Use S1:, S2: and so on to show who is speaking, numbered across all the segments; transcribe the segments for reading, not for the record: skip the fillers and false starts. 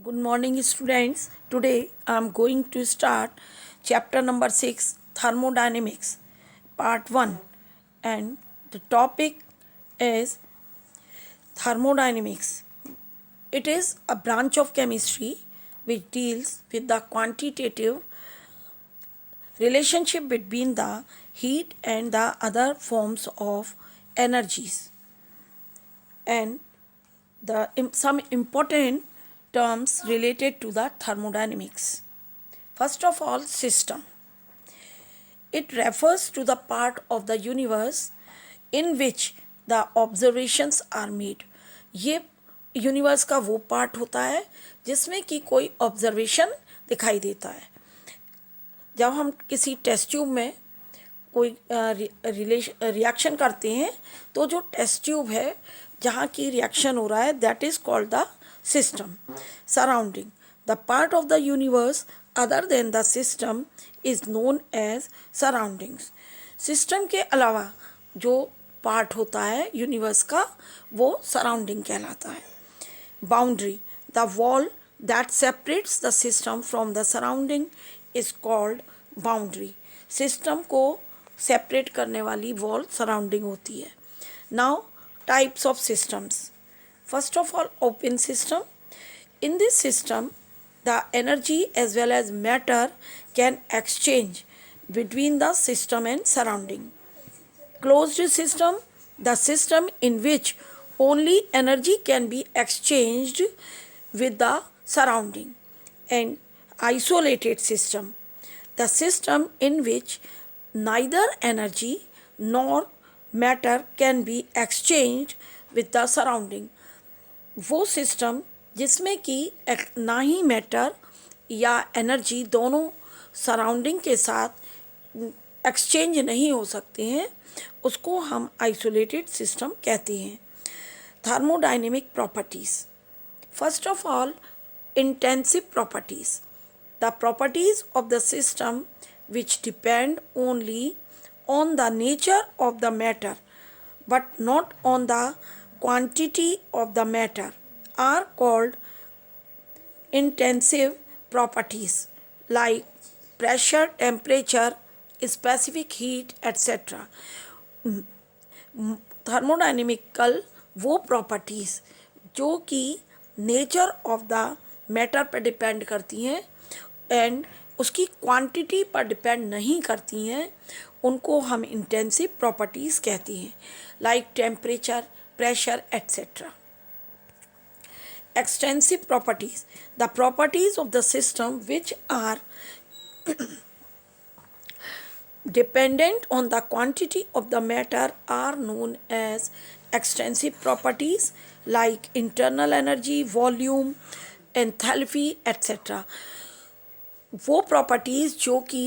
S1: Good morning, students. Today I am going to start chapter number 6, Thermodynamics, part 1. And the topic is thermodynamics. It is a branch of chemistry which deals with the quantitative relationship between the heat and the other forms of energies. And some important terms related to the thermodynamics. First of all, system. It refers to the part of the universe in which the observations are made. ये universe का वो part होता है जिसमें कि कोई observation दिखाई देता है. जब हम किसी टेस्ट ट्यूब में कोई रिएक्शन करते हैं तो जो टेस्ट ट्यूब है जहाँ की रिएक्शन हो रहा है that is called the system. Surrounding. The part of the universe other than the system is known as surroundings. System के अलावा जो पार्ट होता है यूनिवर्स का वो सराउंडिंग कहलाता है. Boundary. The wall that separates the system from the surrounding is called boundary. System को सेपरेट करने वाली वॉल सराउंडिंग होती है. Now types of systems. First of all, open system. In this system, the energy as well as matter can exchange between the system and surrounding. Closed system, the system in which only energy can be exchanged with the surrounding. And isolated system, the system in which neither energy nor matter can be exchanged with the surrounding. वो system जिसमें कि ना ही matter या energy दोनों surrounding के साथ exchange नहीं हो सकते हैं उसको हम आइसोलेटेड सिस्टम कहते हैं. Thermodynamic properties. First of all, intensive properties. The properties of the system which depend only on the nature of the matter but not on the quantity of the matter are called intensive properties like pressure, temperature, specific heat, etc. Thermodynamical वो properties जो कि nature of the matter पर depend करती हैं and उसकी quantity पर depend नहीं करती हैं उनको हम इंटेंसिव प्रॉपर्टीज़ कहते हैं. Like temperature, pressure, etc. Extensive properties. The properties of the system which are dependent on the quantity of the matter are known as extensive properties like internal energy, volume, enthalpy, etc. वो properties जो कि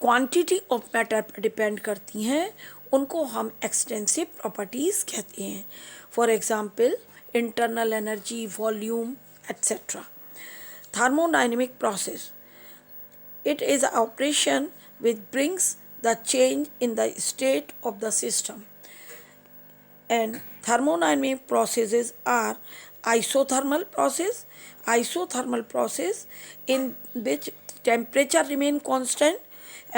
S1: quantity of matter पर depend करती हैं उनको हम extensive properties कहते हैं. For example internal energy, volume, etcetera. Thermodynamic process. It is a operation which brings the change in the state of the system. And thermodynamic processes are isothermal process in which temperature remain constant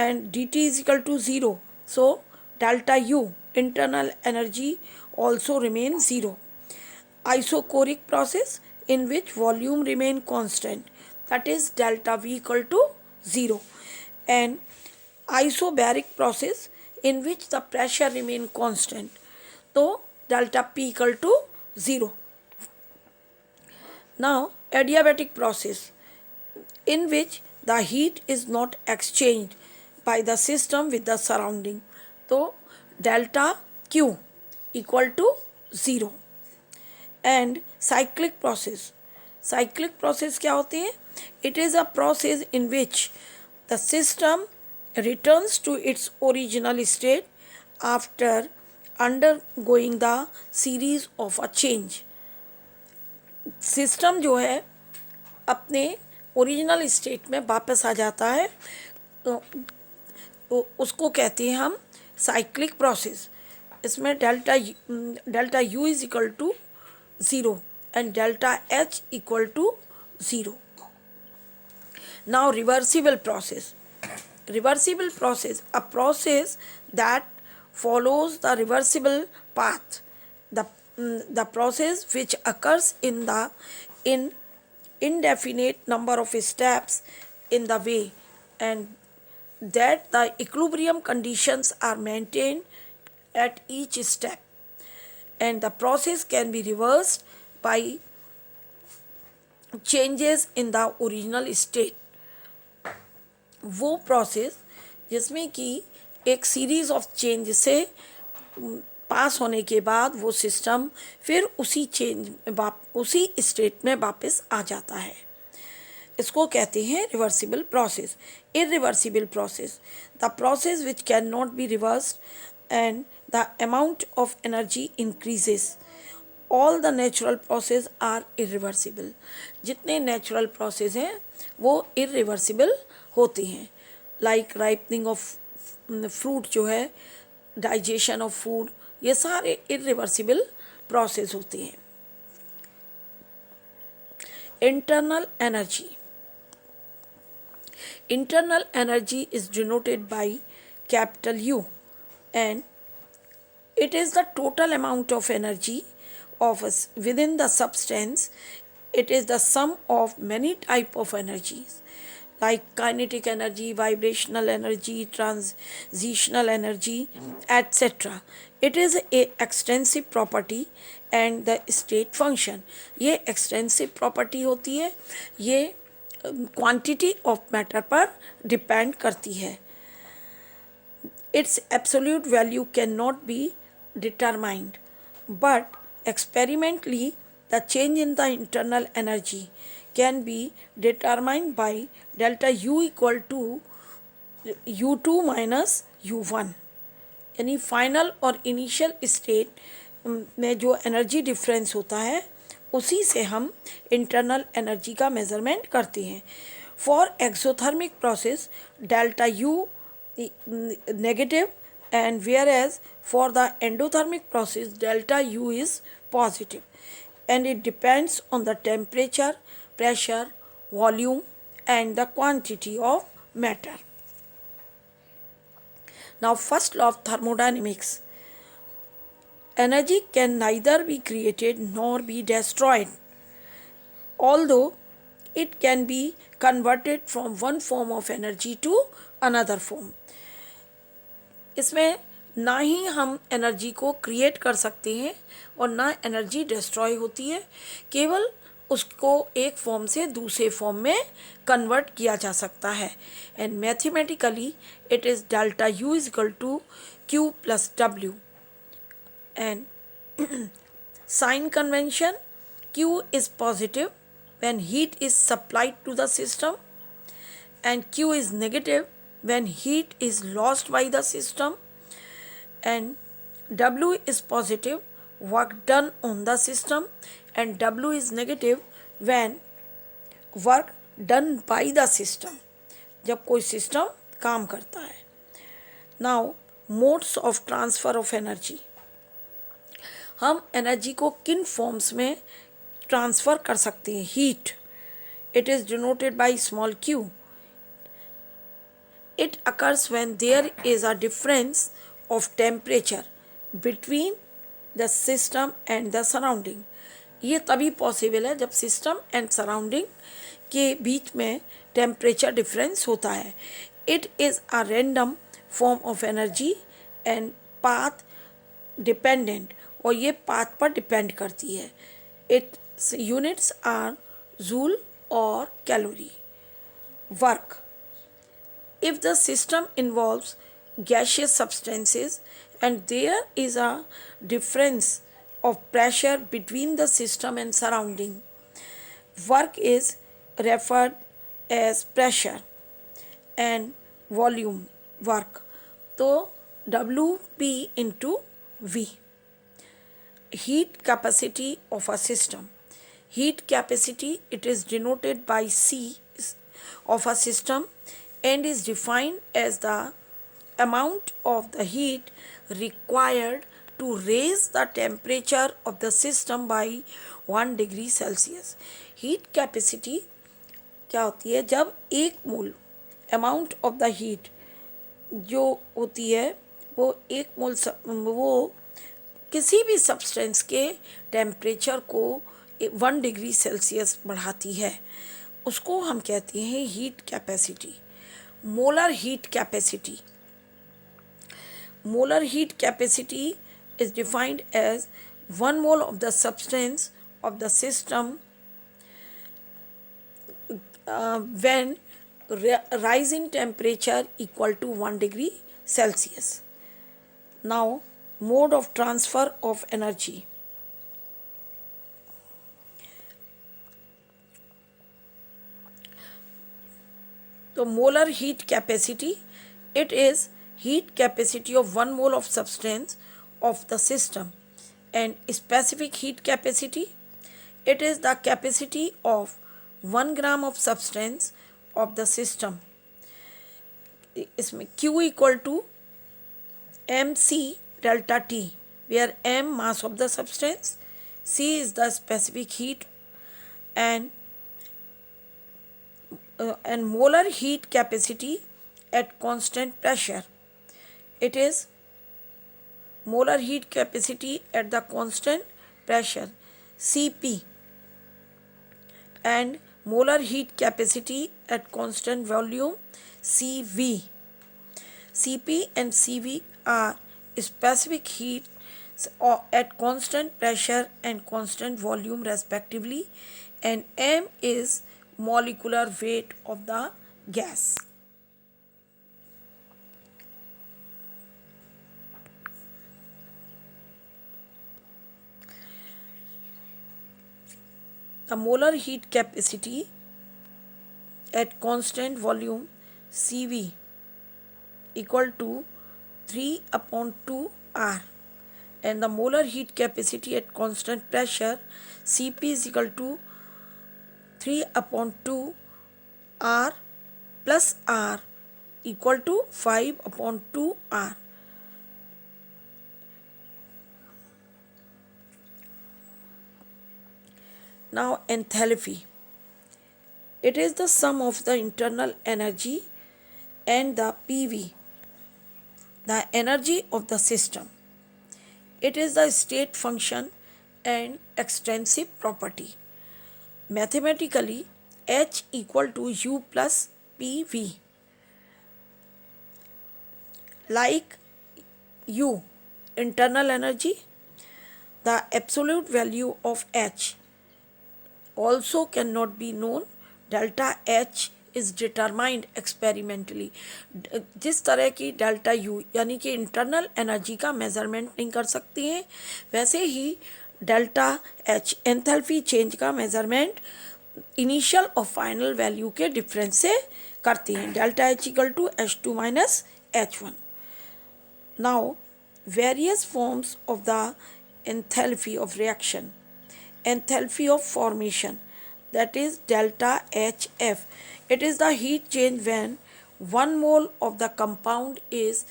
S1: and dt is equal to 0. So delta U internal energy also remains 0. Isochoric process in which volume remain constant, that is delta V equal to 0. And isobaric process in which the pressure remain constant, so delta P equal to 0. Now adiabatic process in which the heat is not exchanged by the system with the surrounding, तो delta Q equal to 0. And cyclic process क्या होते हैं? It is a process in which the system returns to its original state after undergoing the series of a change. System जो है अपने original state में वापस आ जाता है तो उसको कहते हैं हम साइक्लिक प्रोसेस. इसमें delta U is equal to 0 and delta H equal to 0. Now reversible process. Reversible process, a process that follows the reversible path, the process which occurs in indefinite number of steps in the way, and that the equilibrium conditions are maintained at each step, and the process can be reversed by changes in the original state. वो process जिसमें कि एक series of change से पास होने के बाद वो system फिर उसी स्टेट में वापस आ जाता है, इसको कहते हैं reversible process. Irreversible process, the process which can not be reversed and the amount of energy increases. All the natural process are irreversible. जितने नेचुरल प्रोसेस हैं वो इरिवर्सिबल होती हैं. लाइक राइपनिंग ऑफ फ्रूट जो है, डाइजेशन ऑफ फूड, ये सारे irreversible process होते हैं. Internal energy. Internal energy is denoted by capital U, and it is the total amount of energy of within the substance. It is the sum of many type of energies like kinetic energy, vibrational energy, transitional energy, etc. It is a extensive property and the state function. ये extensive property होती है, ये quantity of matter पर depend करती है. Its absolute value can not be determined, but experimentally the change in the internal energy can be determined by delta U equal to U2 minus U1. यानी final और initial state में जो energy difference होता है उसी से हम internal energy का मेज़रमेंट करते हैं. For exothermic process delta U negative, and whereas for the endothermic process delta U is positive, and it depends on the temperature, pressure, volume and the quantity of matter. Now first law of thermodynamics. Energy can neither be created nor be destroyed, although it can be converted from one form of energy to another form. इसमें ना ही हम energy को create कर सकते हैं और ना energy destroy होती है, केवल उसको एक फॉर्म से दूसरे फॉर्म में कन्वर्ट किया जा सकता है. And mathematically it is delta U is equal to Q plus W. And sign convention, Q is positive when heat is supplied to the system, and Q is negative when heat is lost by the system, and W is positive, work done on the system, and W is negative when work done by the system, जब कोई system काम करता है. Now modes of transfer of energy. हम energy को किन forms में transfer कर सकते हैं. Heat, it is denoted by small q. It occurs when there is a difference of temperature between the system and the surrounding. ये तभी possible है जब सिस्टम एंड सराउंडिंग के बीच में टेम्परेचर डिफरेंस होता है. It is a random form of energy and path dependent, और ये पाथ पर डिपेंड करती है. इट्स यूनिट्स आर जूल और calorie. Work, if the system involves gaseous substances and there is a difference of pressure between the system and surrounding, work is referred as pressure. And volume work, तो WP into V. Heat capacity of a system. Heat capacity, it is denoted by C of a system and is defined as the amount of the heat required to raise the temperature of the system by 1 degree Celsius. Heat capacity क्या होती है, जब एक मोल amount of the heat जो होती है वो एक मोल वो किसी भी सब्सटेंस के टेम्परेचर को 1 डिग्री सेल्सियस बढ़ाती है, उसको हम कहते हैं heat capacity. Molar heat capacity, molar heat capacity is defined as 1 mole of the substance of the system when rise in temperature equal to 1 degree Celsius. Now, mode of transfer of energy. So, molar heat capacity, it is heat capacity of 1 mole of substance of the system, and specific heat capacity, it is the capacity of 1 gram of substance of the system. इसमें Q equal to mc delta T, where m mass of the substance, C is the specific heat, and molar heat capacity at constant pressure, it is molar heat capacity at the constant pressure Cp, and molar heat capacity at constant volume Cv. Cp and Cv are specific heat at constant pressure and constant volume respectively, and m is molecular weight of the gas. The molar heat capacity at constant volume Cv equal to 3/2 R, and the molar heat capacity at constant pressure Cp is equal to 3/2 R plus R equal to 5/2 R. Now, enthalpy, it is the sum of the internal energy and the PV, the energy of the system. It is the state function and extensive property. Mathematically, H equal to U plus PV. Like U, internal energy, the absolute value of H also cannot be known. Delta H is determined experimentally. जिस तरह की delta U यानी कि internal energy का measurement नहीं कर सकते हैं, वैसे ही डेल्टा H एंथैल्पी चेंज का मेजरमेंट इनिशियल और फाइनल वैल्यू के डिफरेंस से करते हैं. Delta H equal to H2 minus H1. Now, various forms of the enthalpy of reaction. Enthalpy of formation, that is delta HF. It is the heat change when 1 mole of the compound is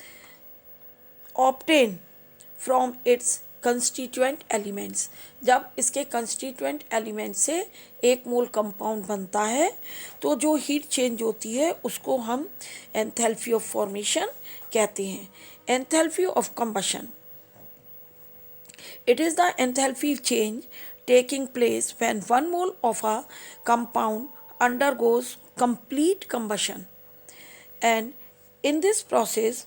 S1: obtained from its constituent elements. जब इसके constituent element से 1 मोल compound बनता है तो जो heat change होती है उसको हम enthalpy of formation कहते हैं. Enthalpy of combustion, it is the enthalpy change taking place when 1 mole of a compound undergoes complete combustion, and in this process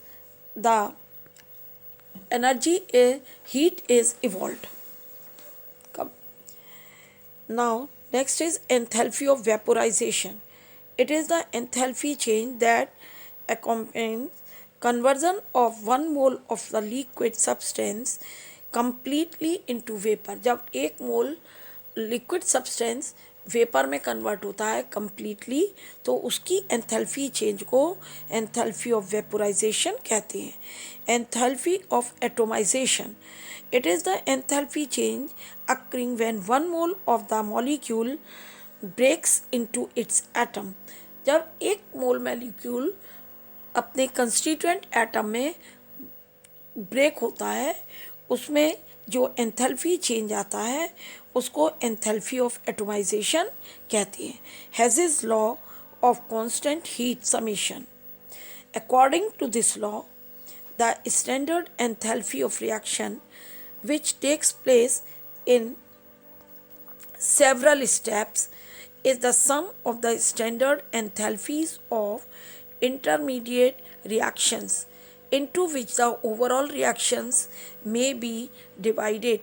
S1: the heat is evolved. Now, next is enthalpy of vaporization. It is the enthalpy change that accompanies conversion of 1 mole of the liquid substance completely into vapor. जब 1 मोल liquid substance vapour में convert होता है completely, तो उसकी enthalpy change को enthalpy of vaporisation कहते हैं. Enthalpy of atomization, it is the enthalpy change occurring when 1 mole of the molecule breaks into its atom. जब 1 मोल मॉलिक्यूल अपने कंस्टिट्यूएंट एटम में ब्रेक होता है, उसमें जो एंथैल्पी चेंज आता है उसको एंथैल्पी ऑफ एटोमाइजेशन कहते हैं। Hess's law of constant heat summation. According to this law, the standard enthalpy of reaction, which takes place in several steps, is the sum of the standard enthalpies of intermediate reactions into which the overall reactions may be divided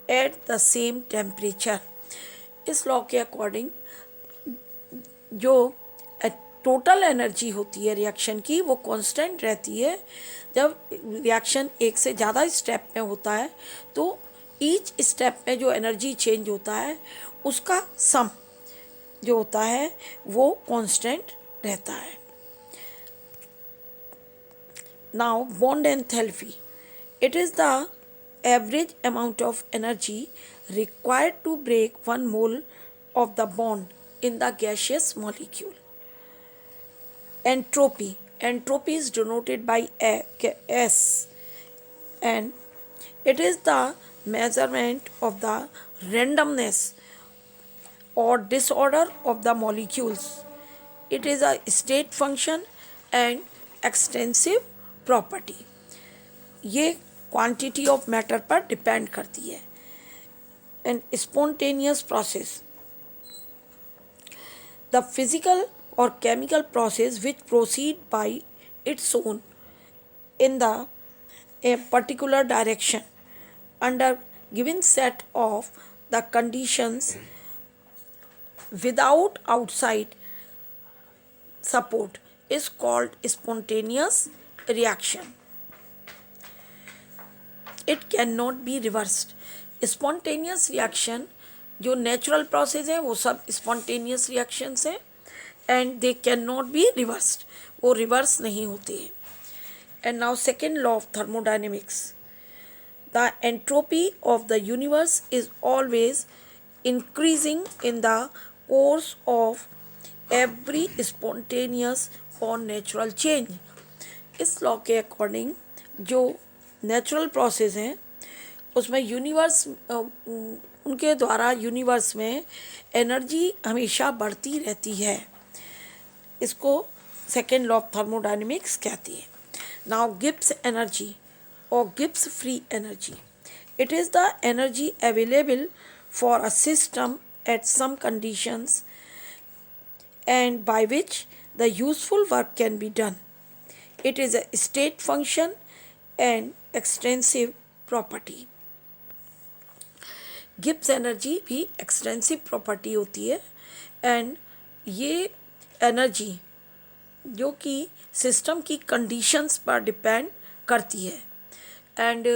S1: at the same temperature. इस law के according जो total energy होती है reaction की वो constant रहती है। जब रिएक्शन एक से ज़्यादा स्टेप में होता है तो ईच स्टेप में जो एनर्जी चेंज होता है उसका सम जो होता है वो कांस्टेंट रहता है। Now bond enthalpy, it is the average amount of energy required to break one mole of the bond in the gaseous molecule. Entropy is denoted by S, and it is the measurement of the randomness or disorder of the molecules. It is a state function and extensive property. ये quantity of matter पर depend करती है। And spontaneous process, the physical or chemical process which proceed by its own in a particular direction under given set of the conditions without outside support is called spontaneous reaction. It cannot be reversed. Spontaneous reaction जो natural process है वो सब spontaneous reactions हैं and they can not be reversed, वो reverse नहीं होते हैं। And now second law of thermodynamics, the entropy of the universe is always increasing in the course of every spontaneous और natural change. इस law के according जो natural process हैं उसमें यूनिवर्स उनके द्वारा यूनिवर्स में एनर्जी हमेशा बढ़ती रहती है। इसको सेकेंड लॉ ऑफ थर्मोडायनेमिक्स कहती है। नाउ गिब्स एनर्जी और Gibbs free energy, it is the energy available for a system at some conditions and by which the useful work can be done. It is a state function and extensive property. Gibbs energy भी extensive property होती है and ये energy जो कि system की conditions पर depend करती है and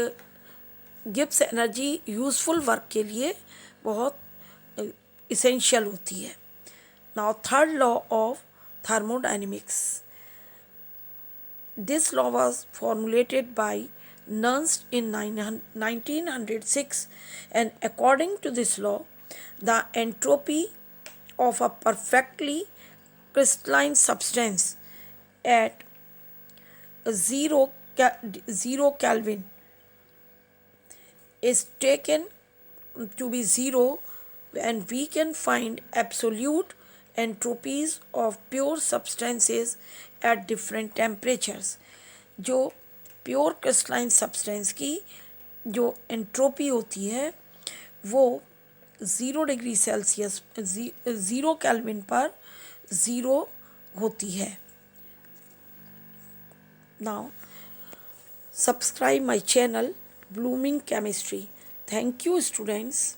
S1: Gibbs energy useful work के लिए बहुत इसेंशियल होती है। Now third law of thermodynamics, this law was formulated bye Nernst in 1906, and according to this law, the entropy of a perfectly crystalline substance at 0 Kelvin is taken to be 0, and we can find absolute entropies of pure substances at different temperatures. जो pure crystalline substance की जो entropy होती है वो 0 degree Celsius 0 kelvin पर 0 होती है। Now subscribe my channel blooming chemistry. Thank you students.